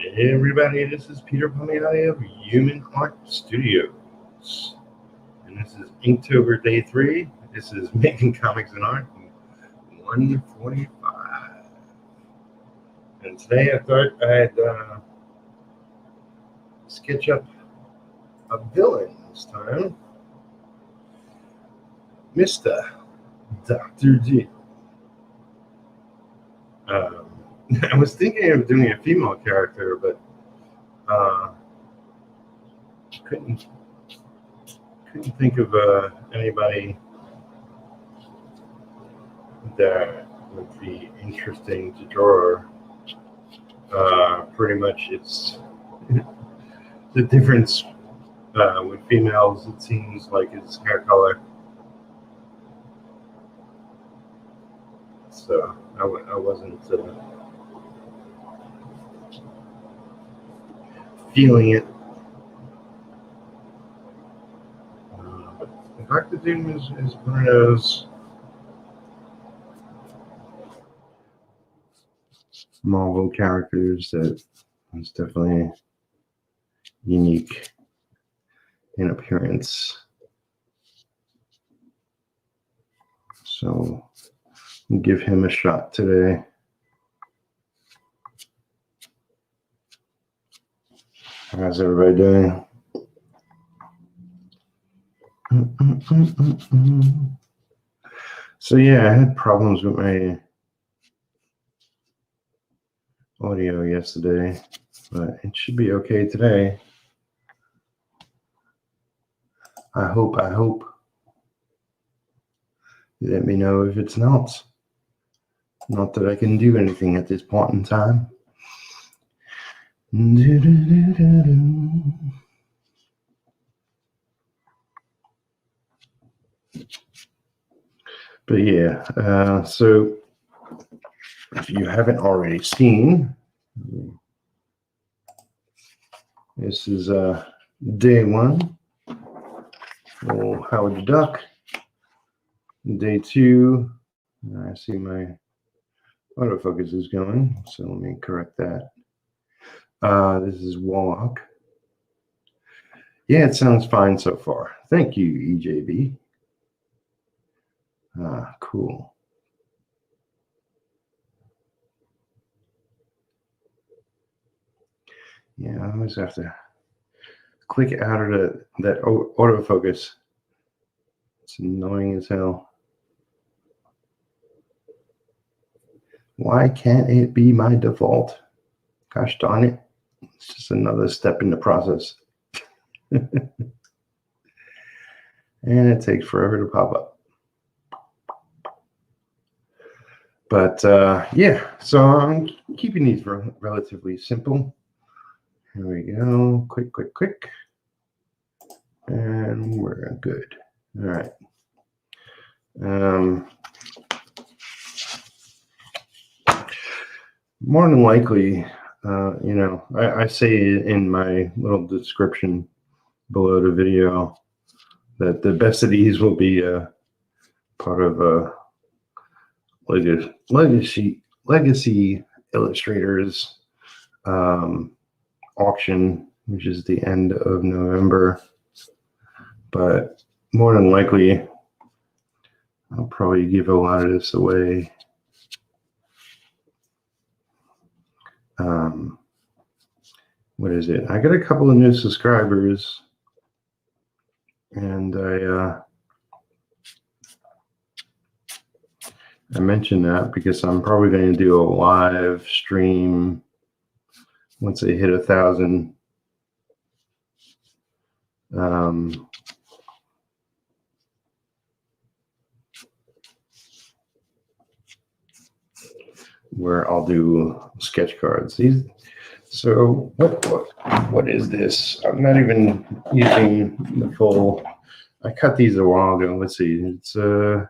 Hey everybody, this is Peter Palmiotti of Human Art Studios. And this is Inktober Day 3. This is Making Comics and Art 145. And today I thought I'd sketch up a villain this time. Mr. Dr. D. I was thinking of doing a female character, but couldn't think of anybody that would be interesting to draw. Pretty much it's the difference with females, it seems like, is hair color. So I wasn't feeling it. But Dr. Doom is one of those Marvel characters that is definitely unique in appearance. So we'll give him a shot today. How's everybody doing? So yeah, I had problems with my audio yesterday, but it should be okay today. I hope. Let me know if it's not. Not that I can do anything at this point in time. But yeah, so if you haven't already seen, this is day 1 for Howard the Duck. Day 2, I see my autofocus is going, so let me correct that. This is Warlock. Yeah, it sounds fine so far. Thank you, EJB. Cool. Yeah, I always have to click out of that autofocus. It's annoying as hell. Why can't it be my default? Gosh darn it. It's just another step in the process. And it takes forever to pop up. But yeah, so I'm keeping these relatively simple. Here we go. Quick. And we're good. All right. More than likely, I say in my little description below the video that the best of these will be part of a legacy illustrators auction, which is the end of November. But more than likely, I'll probably give a lot of this away. What is it? I got a couple of new subscribers, and I mentioned that because I'm probably going to do a live stream once they hit 1,000. Where I'll do sketch cards. So what is this? I'm not even using the full. I cut these a while ago. Let's see. It's 9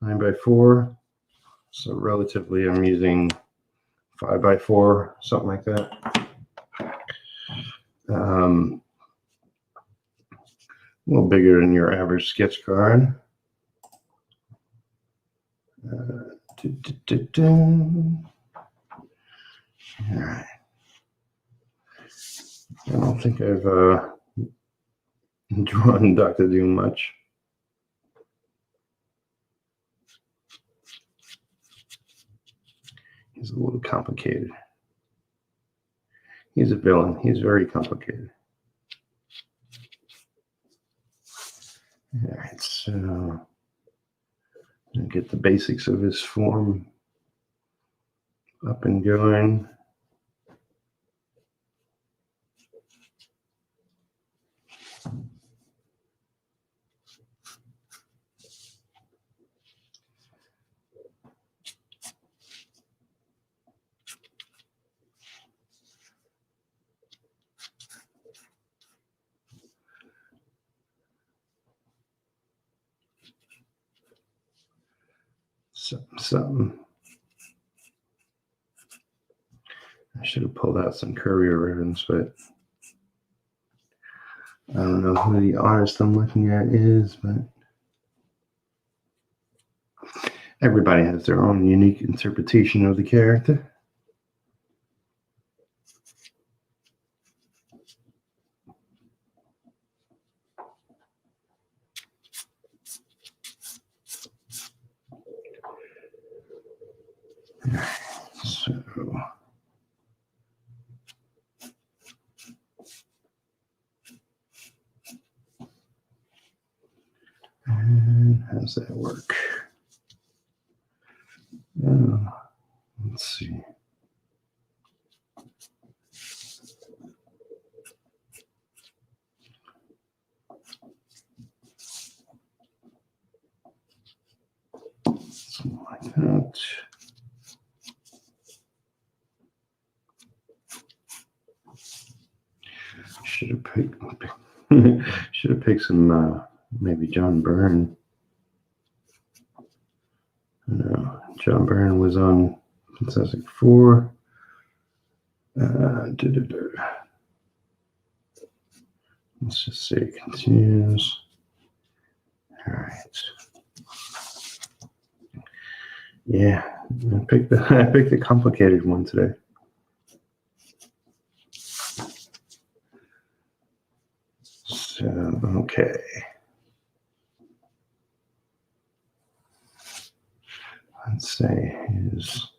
by 4. So relatively, I'm using 5 by 4, something like that. A little bigger than your average sketch card. All right. I don't think I've drawn Dr. Doom much. He's a little complicated. He's a villain. He's very complicated. All right, so get the basics of his form up and going. Something. I should have pulled out some courier ribbons, but I don't know who the artist I'm looking at is, but everybody has their own unique interpretation of the character. So, and how's that work? Let's see. Something like that. Should have picked some maybe John Byrne. No, John Byrne was on Fantastic Four. Let's just say it continues. All right. Yeah, I picked the complicated one today. So okay. Let's say his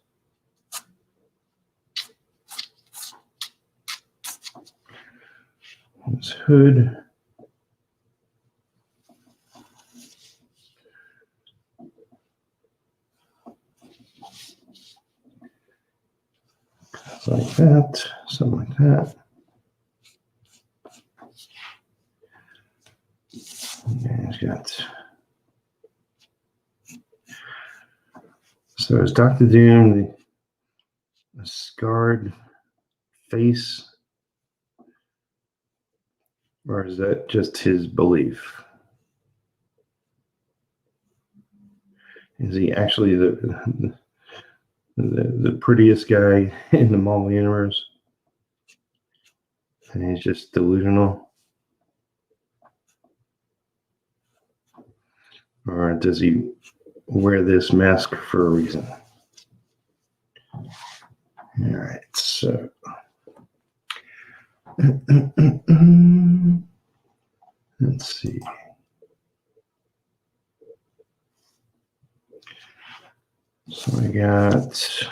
hood. Like that, something like that. And he's got. So is Dr. Doom the scarred face, or is that just his belief? Is he actually the prettiest guy in the Marvel universe, and he's just delusional? Or does he wear this mask for a reason? All right, so let's see. So I got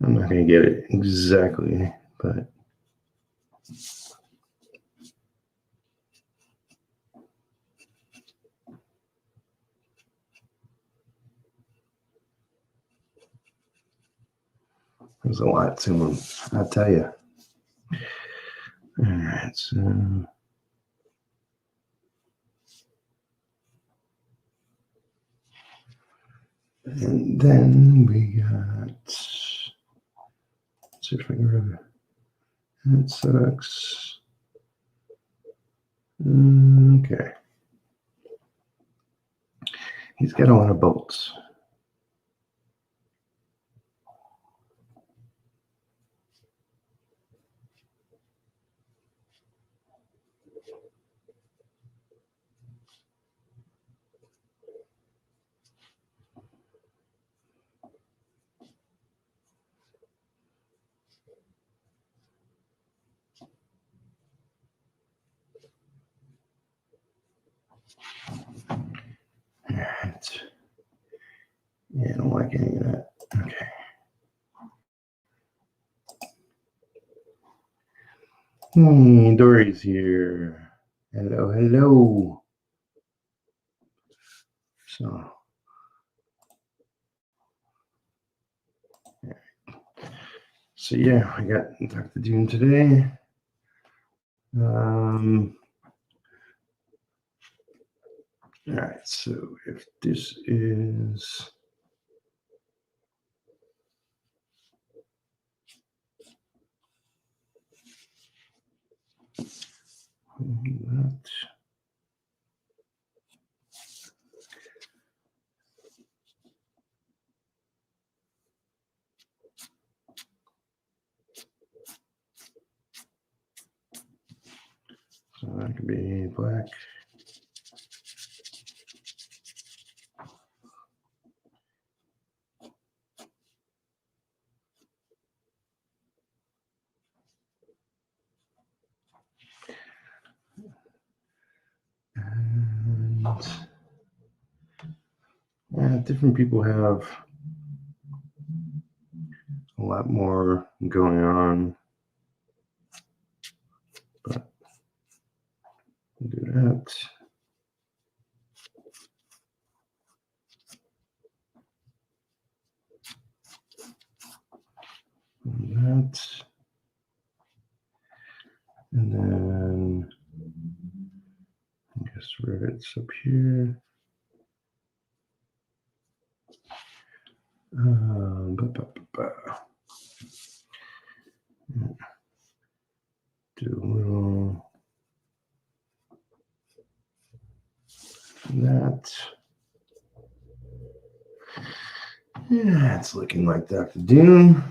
I'm not going to get it exactly, but there's a lot to them, I'll tell you. All right, so and then we got, let's see if I can remember. That sucks. Okay. He's got a lot of bolts. Hey, Dory's here. Hello, hello. So yeah, I got Dr. Doom today. All right, so if this is that. So that could be black. And different people have a lot more going on, but do that. And that. And then I guess rivets up here. Do a little that. Yeah, it's looking like Dr. Doom.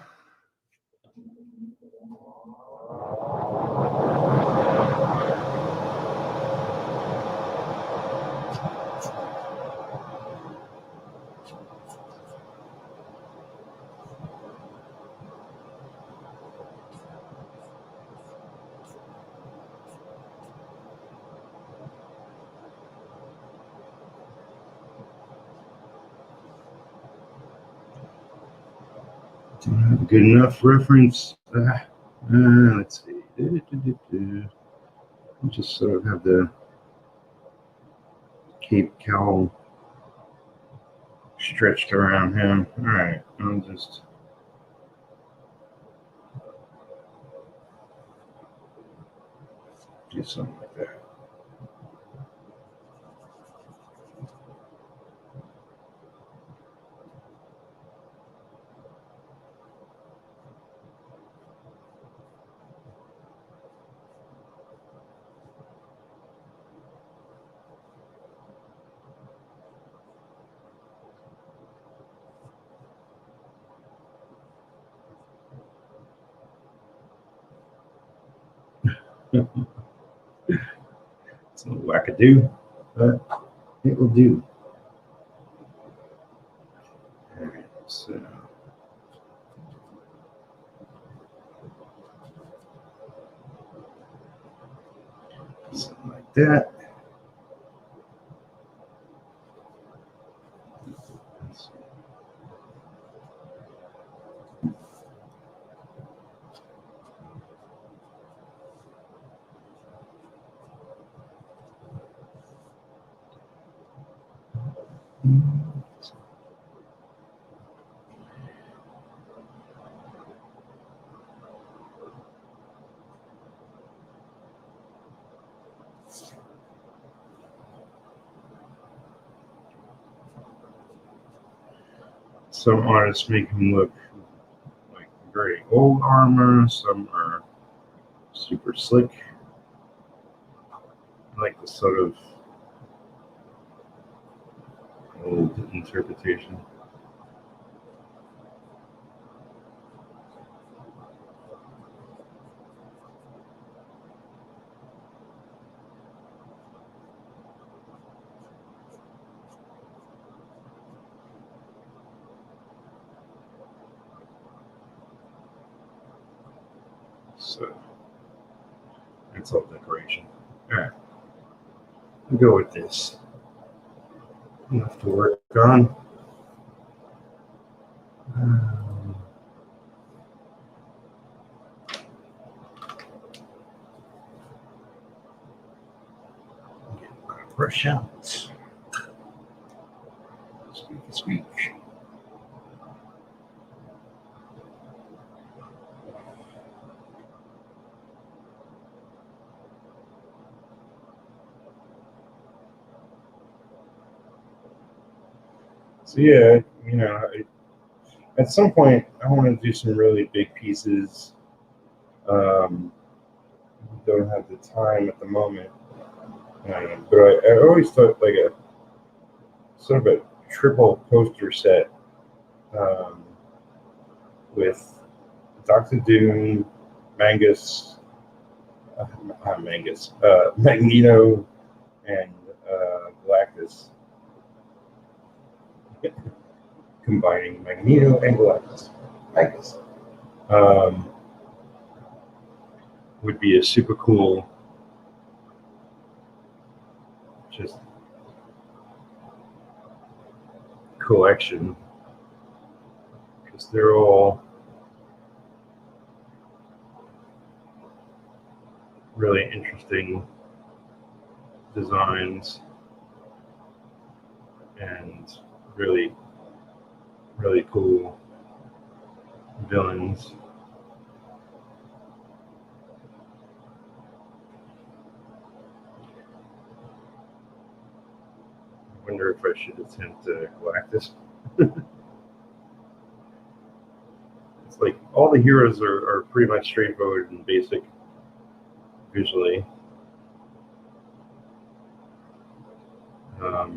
Don't have a good enough reference. Let's see. Just sort of have the cape cowl stretched around him. All right, I'll just do something like that. It's a little wackadoo, but it will do. All right, so something like that. Some artists make him look like very old armor. Some are super slick. I like the sort of old interpretation. So that's all decoration. All right, we'll go with this. Enough to work on. Russertt. Speak. So yeah, at some point I want to do some really big pieces. Don't have the time at the moment, but I always thought like a sort of a triple poster set with Doctor Doom, Magneto, and Galactus. Combining Magneto and Galactus. Would be a super cool, just collection, because they're all really interesting designs and really, really cool villains. I wonder if I should attempt Galactus. It's like all the heroes are pretty much straightforward and basic visually. I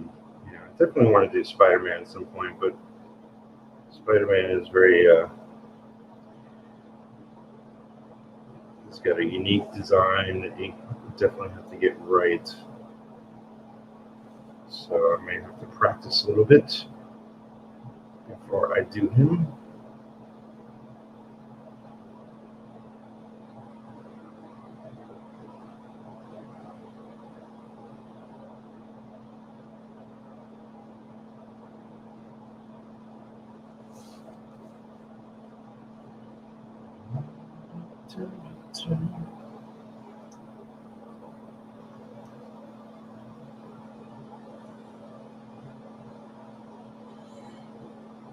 definitely want to do Spider-Man at some point, but Spider-Man is very it's got a unique design that you definitely have to get right. So I may have to practice a little bit before I do him.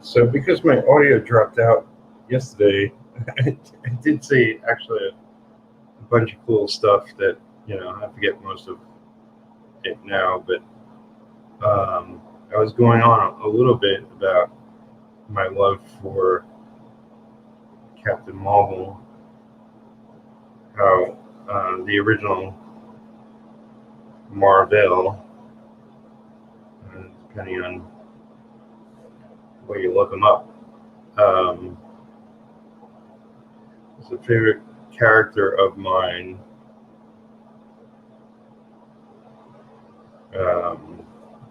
So because my audio dropped out yesterday, I did say actually a bunch of cool stuff that, I forget most of it now, but I was going on a little bit about my love for Captain Marvel, how the original Marvel, depending on where you look them up, is a favorite character of mine.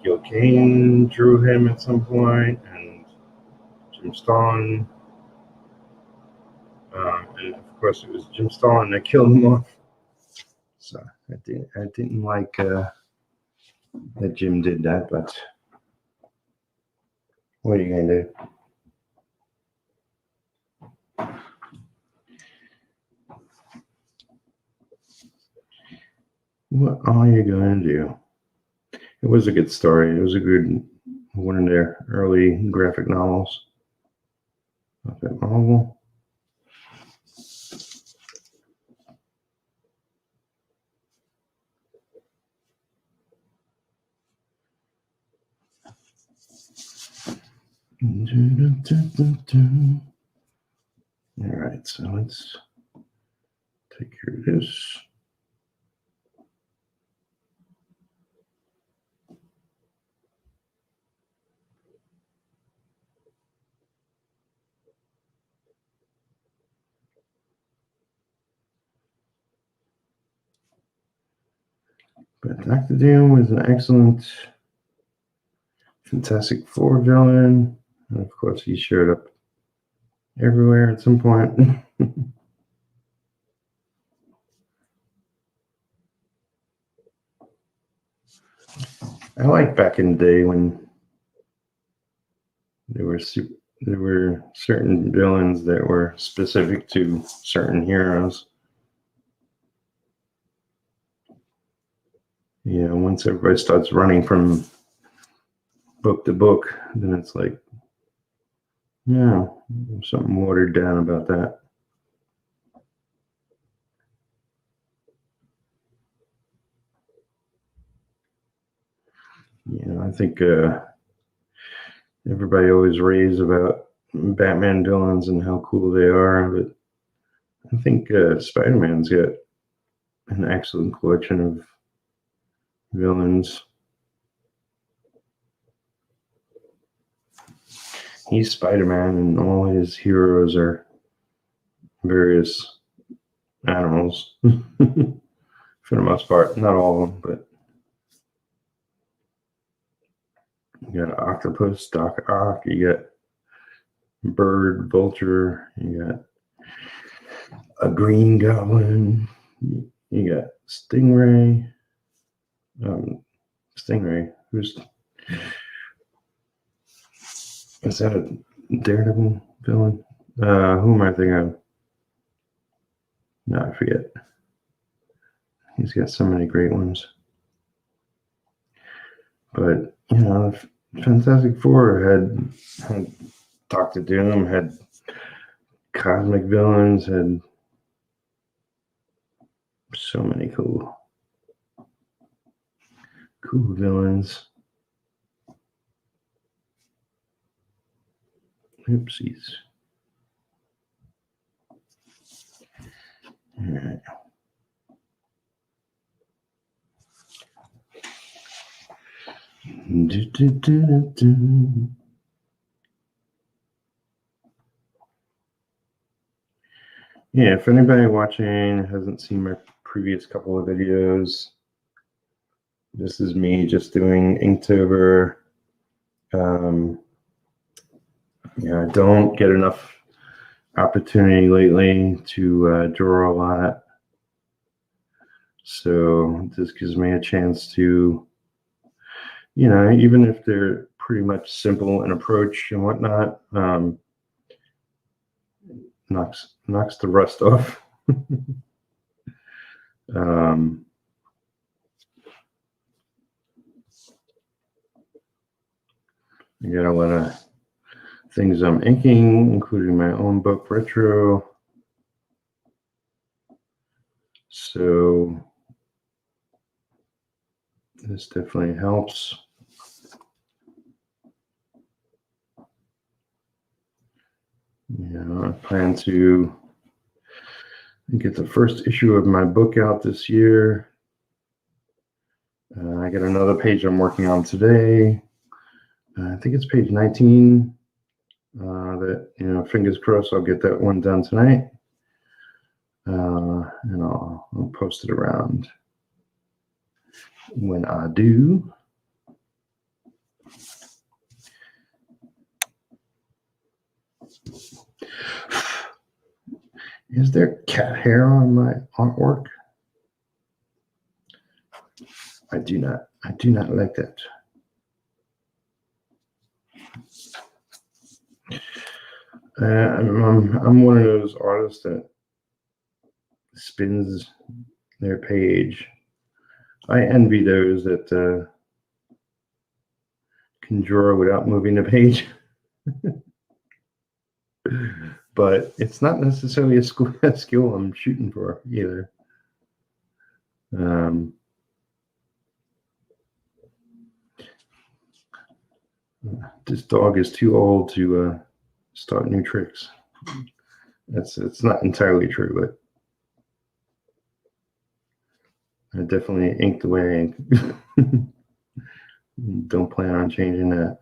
Gil Kane drew him at some point, and Jim Stalin. And of course, it was Jim Stalin that killed him off. So I didn't like that Jim did that, but what are you gonna do? What are you going to do? It was a good story. It was a good one of their early graphic novels. Okay, Marvel. All right, so let's take care of this. But Dr. Doom was an excellent Fantastic Four villain. And of course, he showed up everywhere at some point. I like back in the day when there were certain villains that were specific to certain heroes. once everybody starts running from book to book, then it's like, something watered down about that. I think everybody always raves about Batman villains and how cool they are, but I think Spider-Man's got an excellent collection of villains. He's Spider-Man, and all his heroes are various animals, for the most part. Not all of them, but you got octopus, Doc Ock, you got bird, vulture, you got a green goblin, you got Stingray. Stingray, is that a Daredevil villain? Who am I thinking of? No, I forget. He's got so many great ones. But, Fantastic Four had Doctor Doom, had cosmic villains, had so many cool villains. Oopsies. All right. Yeah, if anybody watching hasn't seen my previous couple of videos, this is me just doing Inktober. I don't get enough opportunity lately to draw a lot. So this gives me a chance to, even if they're pretty much simple in approach and whatnot, knocks the rust off. I got a lot of things I'm inking, including my own book, Retro. So this definitely helps. I plan to get the first issue of my book out this year. I got another page I'm working on today. I think it's page 19. That, fingers crossed, I'll get that one done tonight. And I'll post it around when I do. Is there cat hair on my artwork? I do not like that. I'm one of those artists that spins their page. I envy those that can draw without moving the page. But it's not necessarily a skill I'm shooting for either. This dog is too old to start new tricks. It's not entirely true, but I definitely ink the way I ink. Don't plan on changing that.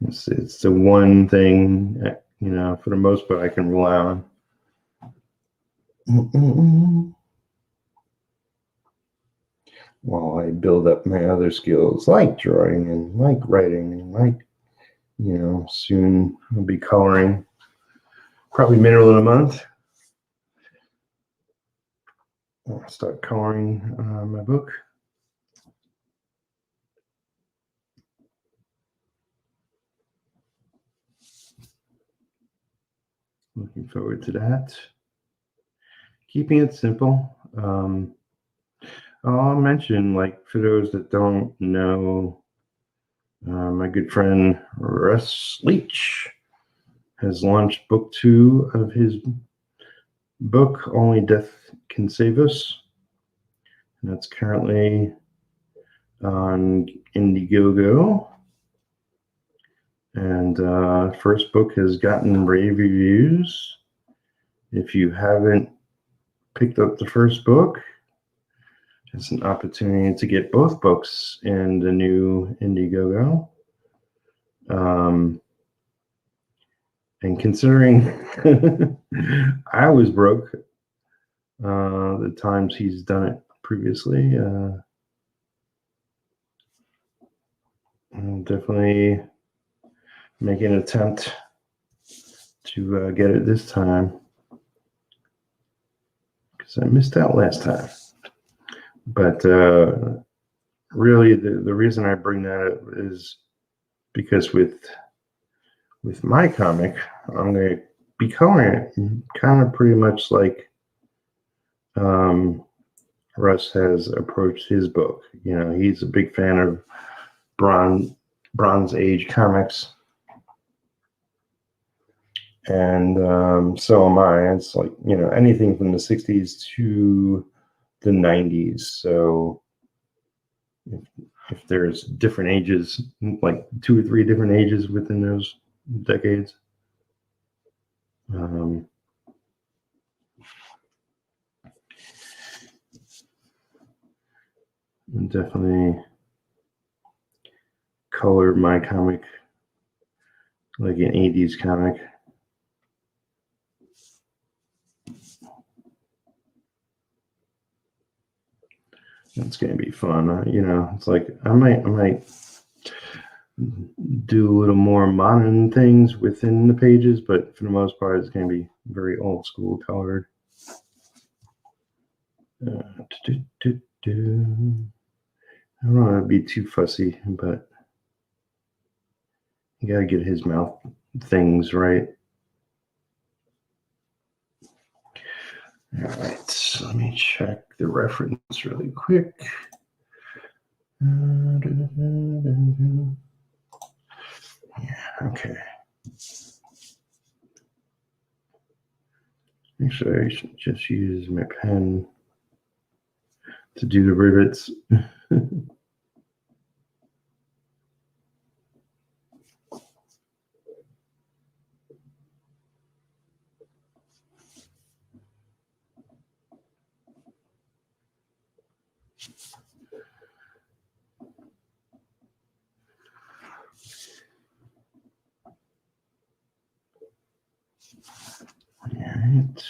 It's the one thing, for the most part, I can rely on. While I build up my other skills, like drawing and like writing and like, soon I'll be coloring, probably middle of the month. I'll start coloring my book. Looking forward to that. keeping it simple. I'll mention, like, for those that don't know, my good friend Russ Leach has launched book 2 of his book, Only Death Can Save Us. And that's currently on Indiegogo. And first book has gotten rave reviews. If you haven't picked up the first book, it's an opportunity to get both books in the new Indiegogo. And considering I was broke the times he's done it previously, I'll definitely make an attempt to get it this time, because I missed out last time. But really, the reason I bring that up is because with my comic, I'm going to be coloring it kind of pretty much like Russ has approached his book. You know, he's a big fan of Bronze Age comics. And so am I. It's like, you know, anything from the 60s to the 90s. So if there's different ages, like 2 or 3 different ages within those decades, definitely colored my comic like an 80s comic. It's gonna be fun. You know, it's like I might do a little more modern things within the pages, but for the most part, it's gonna be very old school colored. I don't want to be too fussy, but you gotta get his mouth things right. All right, so let me check the reference really quick. Yeah, okay. Actually, I should just use my pen to do the rivets. All right.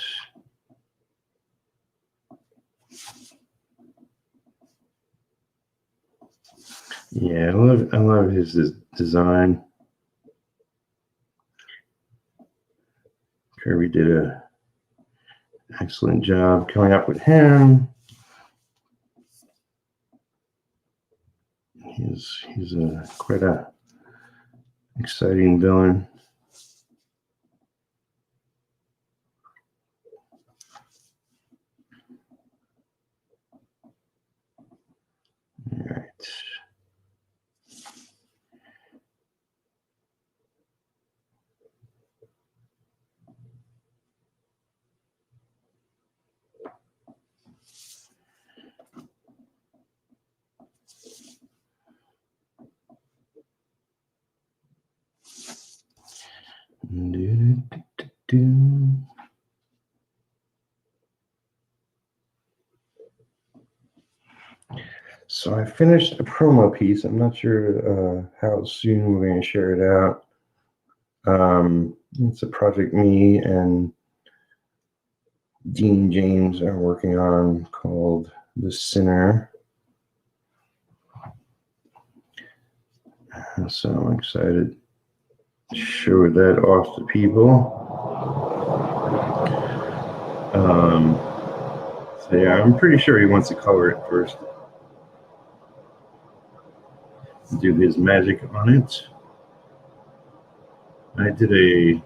Yeah, I love his design. Kirby did a excellent job coming up with him. He's quite a exciting villain. All right. So I finished a promo piece. I'm not sure how soon we're going to share it out. It's a project me and Dean James are working on called The Sinner. So I'm excited to show that off to people. So yeah, I'm pretty sure he wants to color it first. Do his magic on it. I did a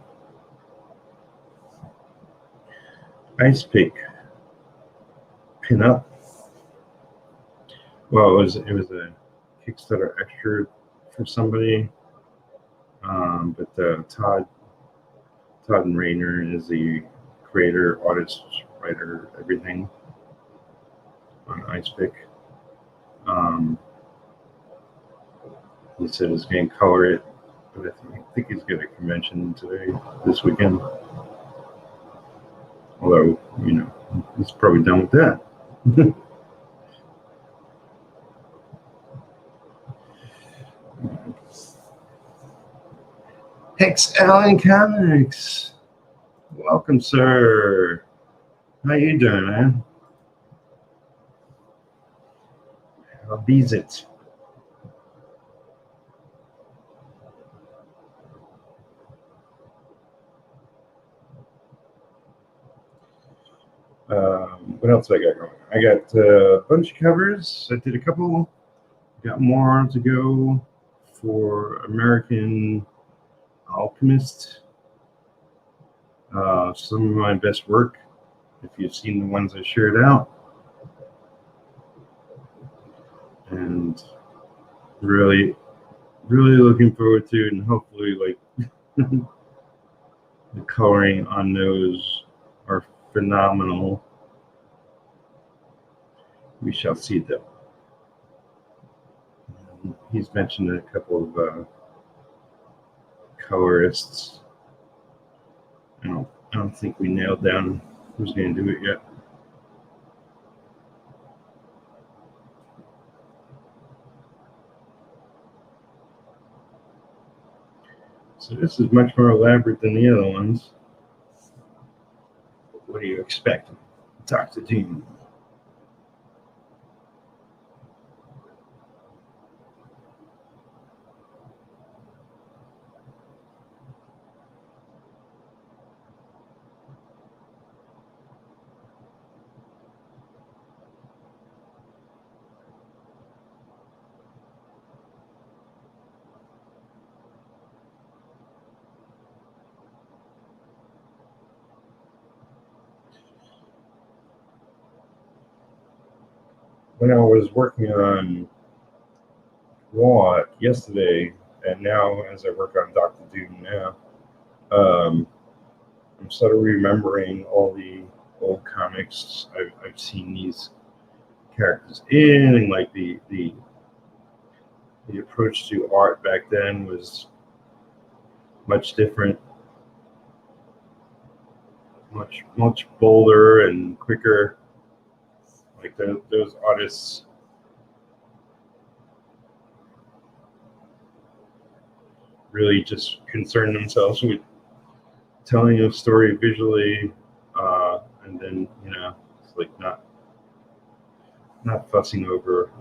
ice pick pin up. Well, it was a Kickstarter extra for somebody, but Todd and Rayner is the creator, artist, writer, everything on Icepick. He said he's going to color it, but I think he's got a convention this weekend. Although, you know, he's probably done with that. Hex Allen Comics. Welcome, sir. How you doing, man? How bees it? What else I got going? I got a bunch of covers. I did a couple. Got more to go for American Alchemist. Some of my best work, if you've seen the ones I shared out. And really, really looking forward to it, and hopefully, like, the coloring on those are phenomenal. We shall see them. He's mentioned a couple of colorists. I don't think we nailed down who's going to do it yet. So this is much more elaborate than the other ones. What do you expect? Dr. Doom. When I was working on Warlock yesterday, and now as I work on Dr. Doom now, I'm sort of remembering all the old comics I've seen these characters in, and like the approach to art back then was much different, much bolder and quicker. Like those artists really just concern themselves with telling a story visually, and then, you know, it's like not fussing over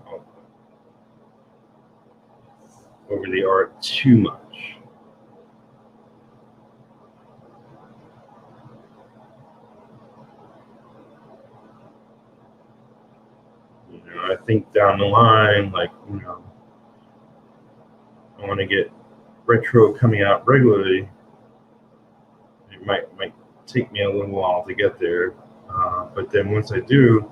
the art too much. You know, I think down the line, like, you know, I want to get retro coming out regularly. It might take me a little while to get there, but then once I do,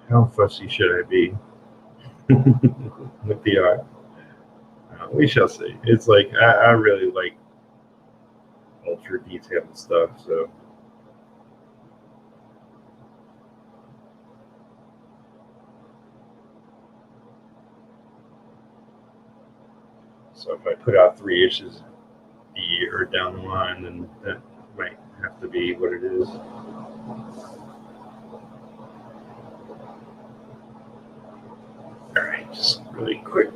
how fussy should I be with the art? We shall see. It's like I really like ultra detailed stuff, so. So if I put out 3 issues a year down the line, then that might have to be what it is. All right, just really quick.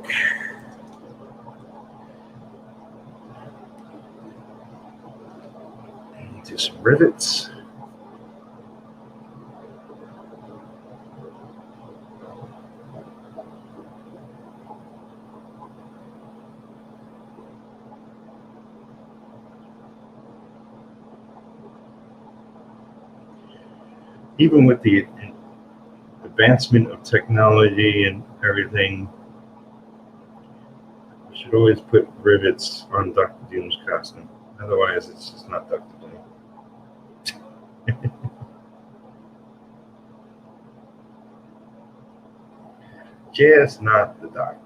Do some rivets. Even with the advancement of technology and everything, you should always put rivets on Dr. Doom's costume. Otherwise, it's just not Dr. Doom. Just not the Doctor.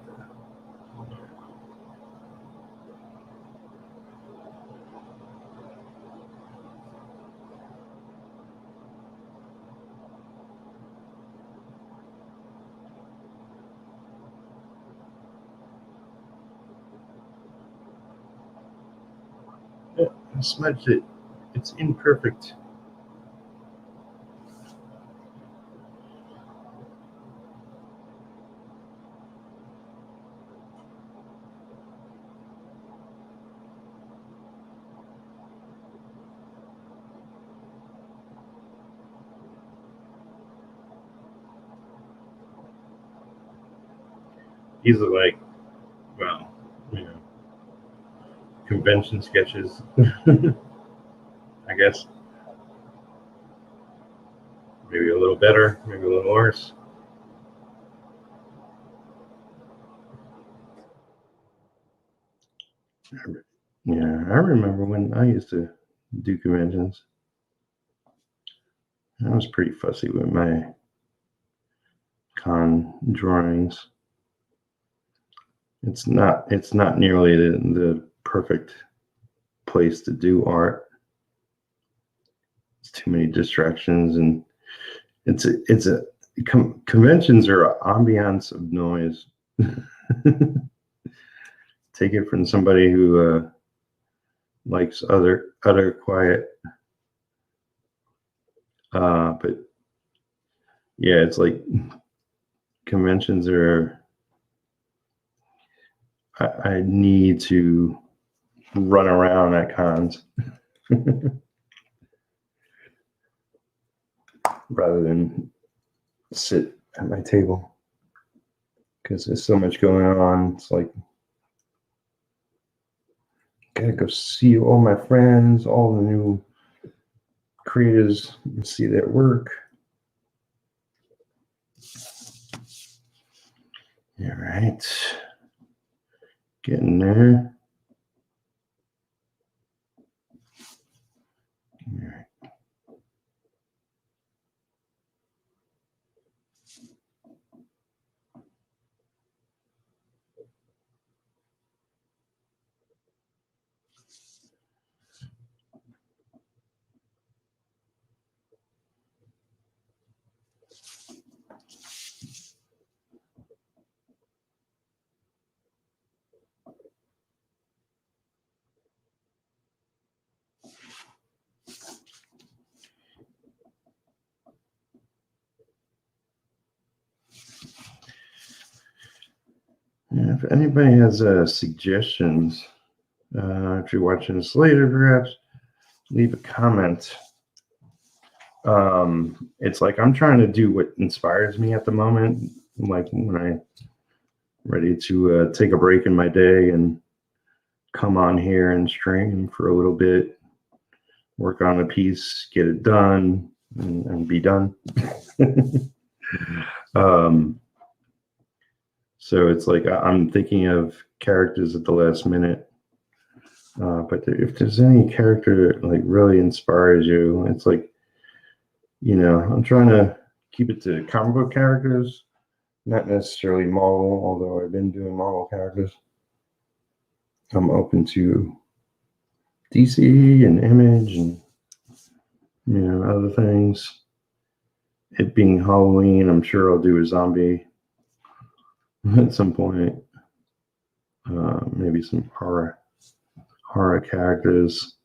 I smudged it. It's imperfect. These are like, well, convention sketches, I guess. Maybe a little better, maybe a little worse. Yeah, I remember when I used to do conventions. I was pretty fussy with my con drawings. It's not nearly the perfect place to do art. It's too many distractions, and conventions are an ambiance of noise. Take it from somebody who likes other quiet. But yeah, it's like conventions are. I need to run around at cons rather than sit at my table, because there's so much going on. It's like, gotta go see all my friends, all the new creators, and see their work. All right, getting there. All right. Yeah, if anybody has suggestions, if you're watching this later, perhaps leave a comment. It's like I'm trying to do what inspires me at the moment. Like when I'm ready to take a break in my day and come on here and stream for a little bit, work on a piece, get it done, and be done. So it's like I'm thinking of characters at the last minute. But if there's any character that like really inspires you, it's like, I'm trying to keep it to comic book characters, not necessarily Marvel, although I've been doing Marvel characters. I'm open to DC and Image and, other things. It being Halloween, I'm sure I'll do a zombie at some point. Maybe some horror characters.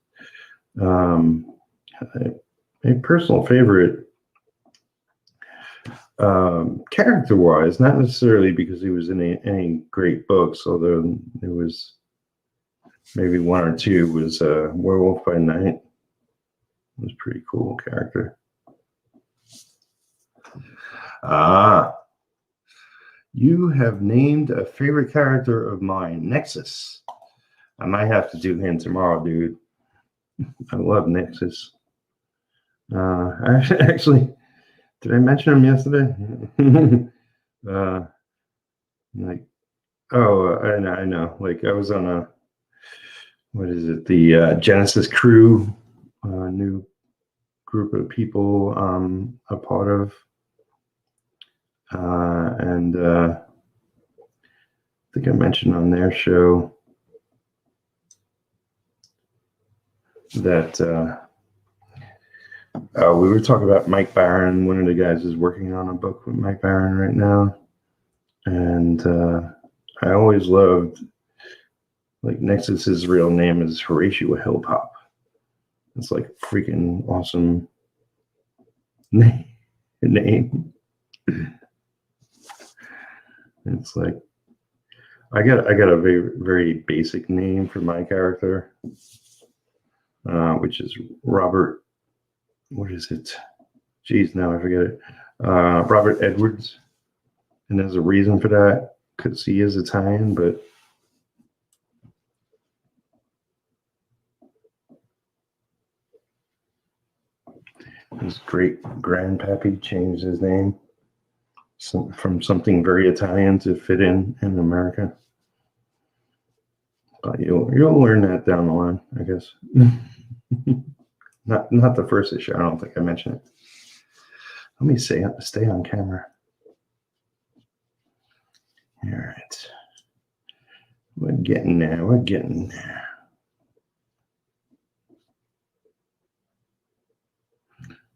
A personal favorite, character-wise, not necessarily because he was in any great books, although there was maybe one or two, was Werewolf by Night. It was a pretty cool character. You have named a favorite character of mine, Nexus. I might have to do him tomorrow, dude. I love Nexus. Actually, Did I mention him yesterday? Like, oh, I know. Like, I was on a, what is it? The Genesis crew, new group of people a part of. And I think I mentioned on their show that we were talking about Mike Barron. One of the guys is working on a book with Mike Barron right now. And I always loved, like, Nexus's real name is Horatio Hillpop. It's like a freaking awesome name. It's like, I got a very, very basic name for my character, which is Robert. What is it? Geez, now I forget it. Robert Edwards, and there's a reason for that because he is Italian, but his great grandpappy changed his name from something very Italian to fit in America. But you'll learn that down the line, I guess. Not the first issue. I don't think I mentioned it. Let me stay on camera. All right. We're getting there. We're getting there.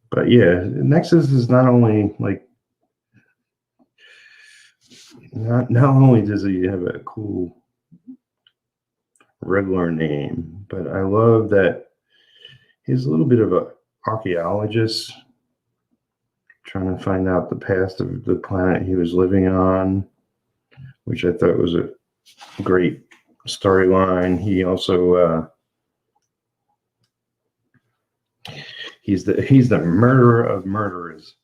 But yeah, Nexus is not only like, not only does he have a cool regular name, but I love that he's a little bit of an archaeologist trying to find out the past of the planet he was living on, which I thought was a great storyline. He also he's the murderer of murderers.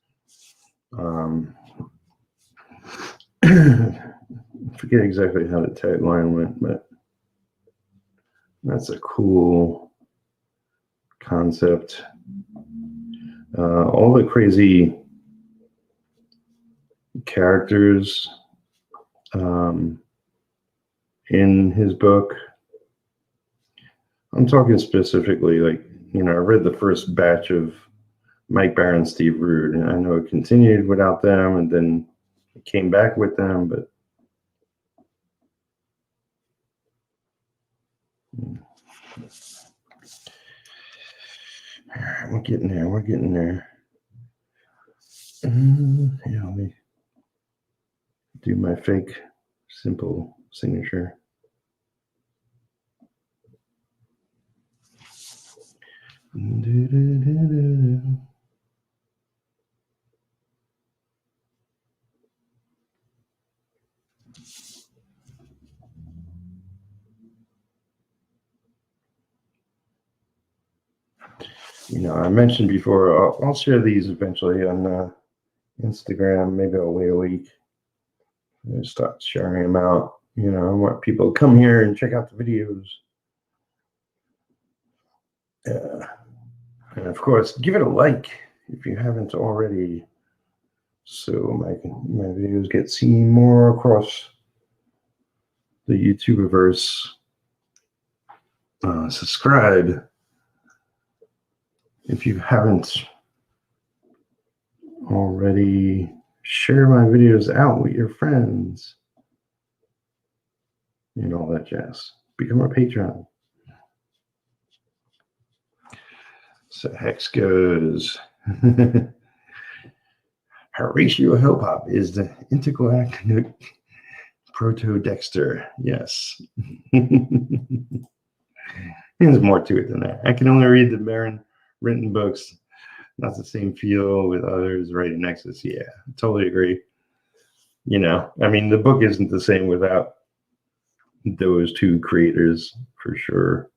I forget exactly how the tagline went, but that's a cool concept. All the crazy characters in his book. I'm talking specifically, like, I read the first batch of Mike Barron, Steve Rude, and I know it continued without them, and then it came back with them, but we're getting there. We're getting there. Yeah, let me do my fake simple signature. I mentioned before, I'll share these eventually on Instagram. Maybe I'll wait a week and start sharing them out. I want people to come here and check out the videos. And of course, give it a like if you haven't already, so my videos get seen more across the YouTubeverse. Subscribe if you haven't already. Share my videos out with your friends and all that jazz. Become a patron. So Hex goes, Horatio Hillpop is the intergalactic proto-Dexter. Yes. There's more to it than that. I can only read the Baron written books. Not the same feel with others writing Nexus. Yeah, totally agree. The book isn't the same without those two creators, for sure.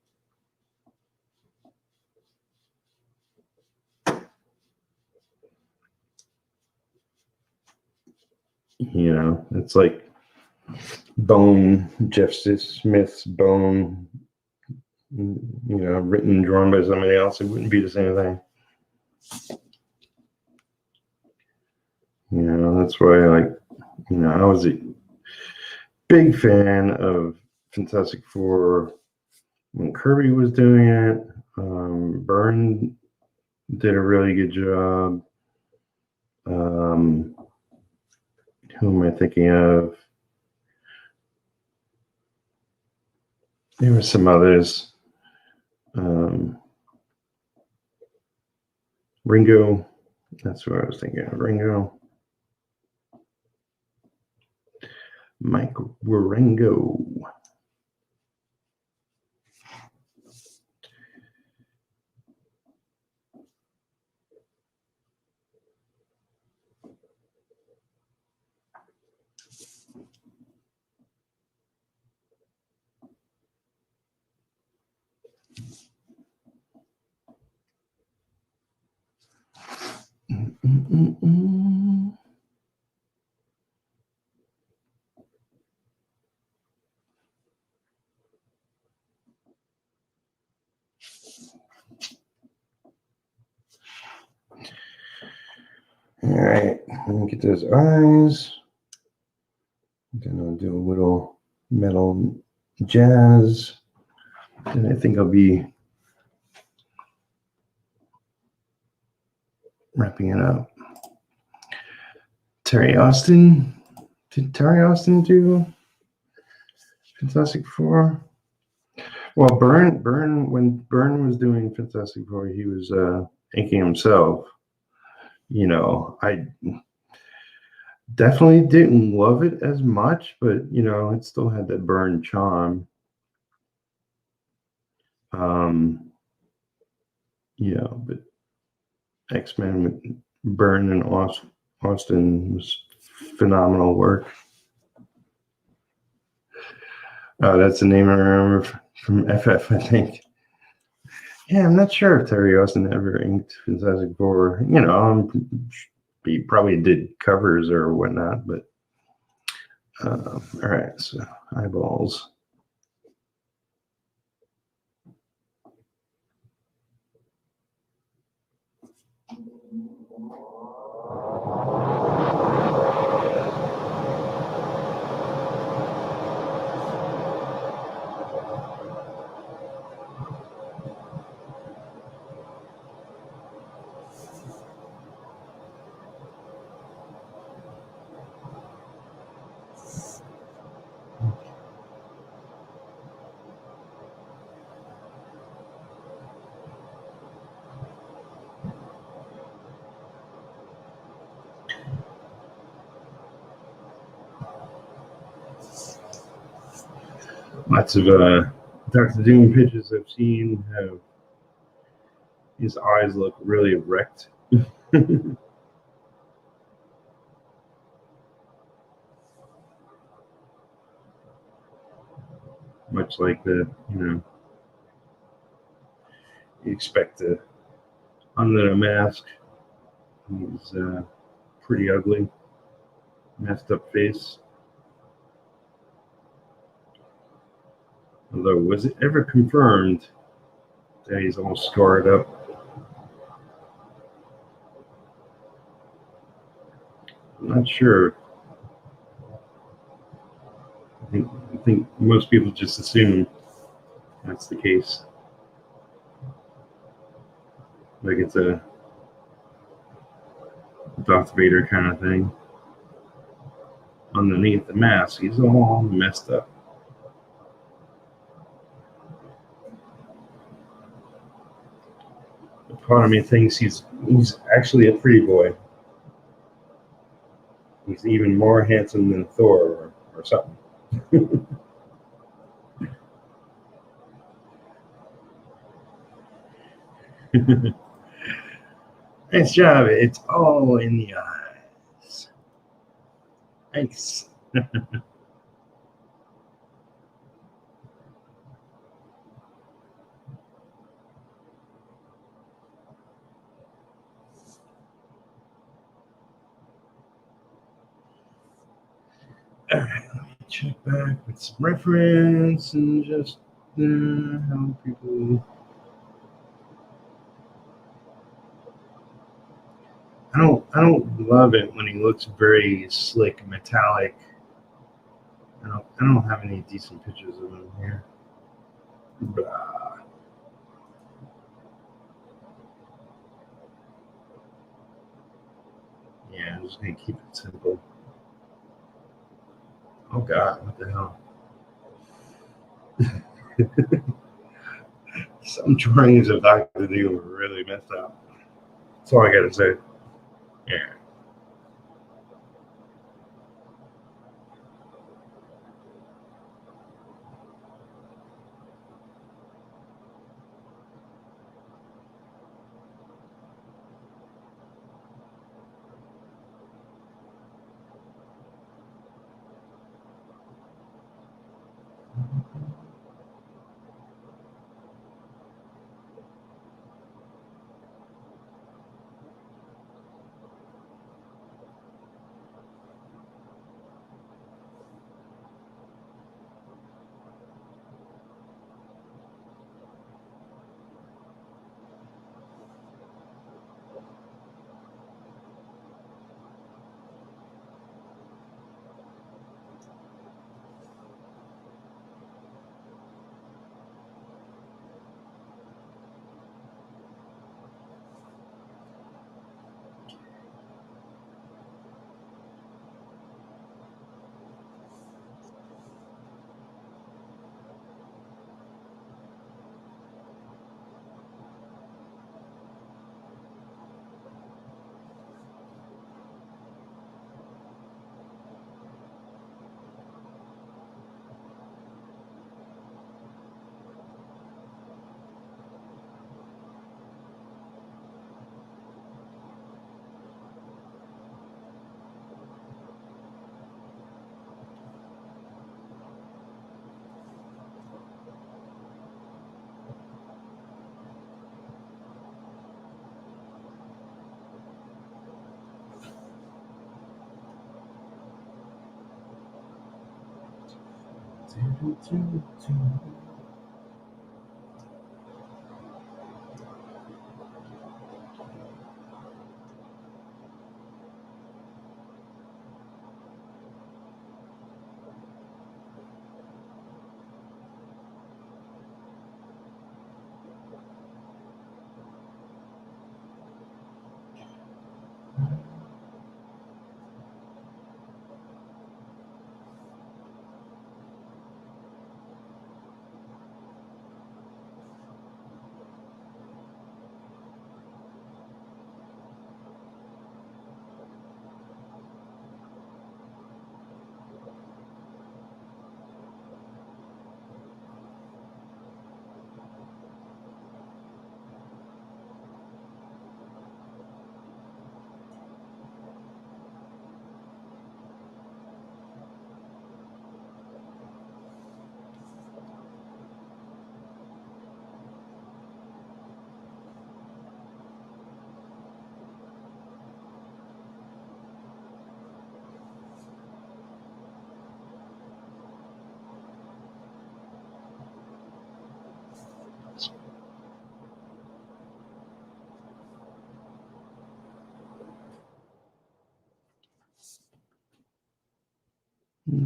It's like Bone, Jeff Smith's Bone, written, drawn by somebody else. It wouldn't be the same thing. You know, that's why, like, you know, I was a big fan of Fantastic Four when Kirby was doing it. Byrne did a really good job. Who am I thinking of? There were some others. Ringo. That's what I was thinking of. Ringo. Mike Waringo. All right, let me get those eyes. Then I'll do a little metal jazz. And I think I'll be wrapping it up. Terry Austin. Did Terry Austin do Fantastic Four? Well, Byrne, when Byrne was doing Fantastic Four, he was inking himself. You know, I definitely didn't love it as much, but you know, it still had that Byrne charm. You know, but X-Men with Byrne and Austin was phenomenal work. That's the name I remember from FF, I think. Yeah, I'm not sure if Terry Austin ever inked Fantastic Four. You know, he probably did covers or whatnot, but all right, so eyeballs. Lots of Doctor Doom pictures I've seen have his eyes look really wrecked. Much like the, you know, you expect to under the mask. He's pretty ugly, messed up face. Although, was it ever confirmed that he's all scarred up? I'm not sure. I think most people just assume that's the case. Like it's a Darth Vader kind of thing. Underneath the mask, he's all messed up. But part of me thinks he's actually a pretty boy. He's even more handsome than Thor or something. Nice job. It's all in the eyes. Thanks. All right, let me check back with some reference and just how people. I don't love it when he looks very slick, metallic. I don't have any decent pictures of him here. Blah. Yeah, I'm just gonna keep it simple. Oh God, what the hell? Some drawings of Dr. D were really messed up. That's all I gotta say. Yeah.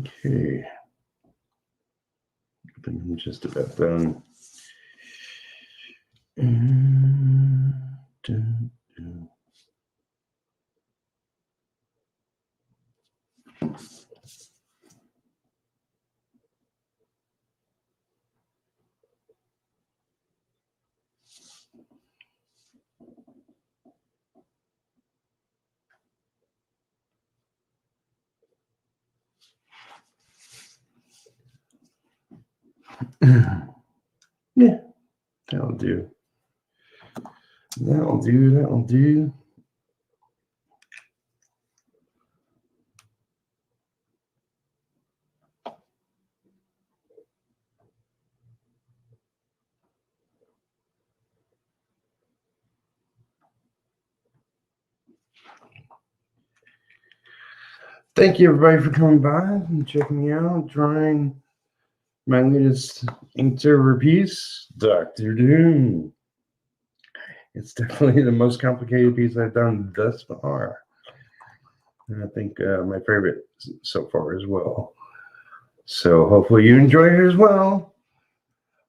Okay. I'm just about done. Yeah, that'll do. That'll do. That'll do. Thank you, everybody, for coming by and checking me out, drawing my latest Inktober piece, Dr. Doom. It's definitely the most complicated piece I've done thus far. And I think my favorite so far as well. So hopefully you enjoyed it as well.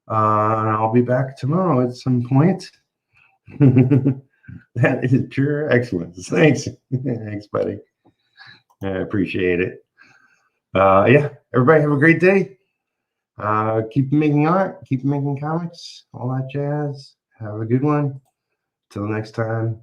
And I'll be back tomorrow at some point. That is pure excellence. Thanks. Thanks, buddy. I appreciate it. Yeah, everybody have a great day. Keep making art, keep making comics, all that jazz. Have a good one. Till next time.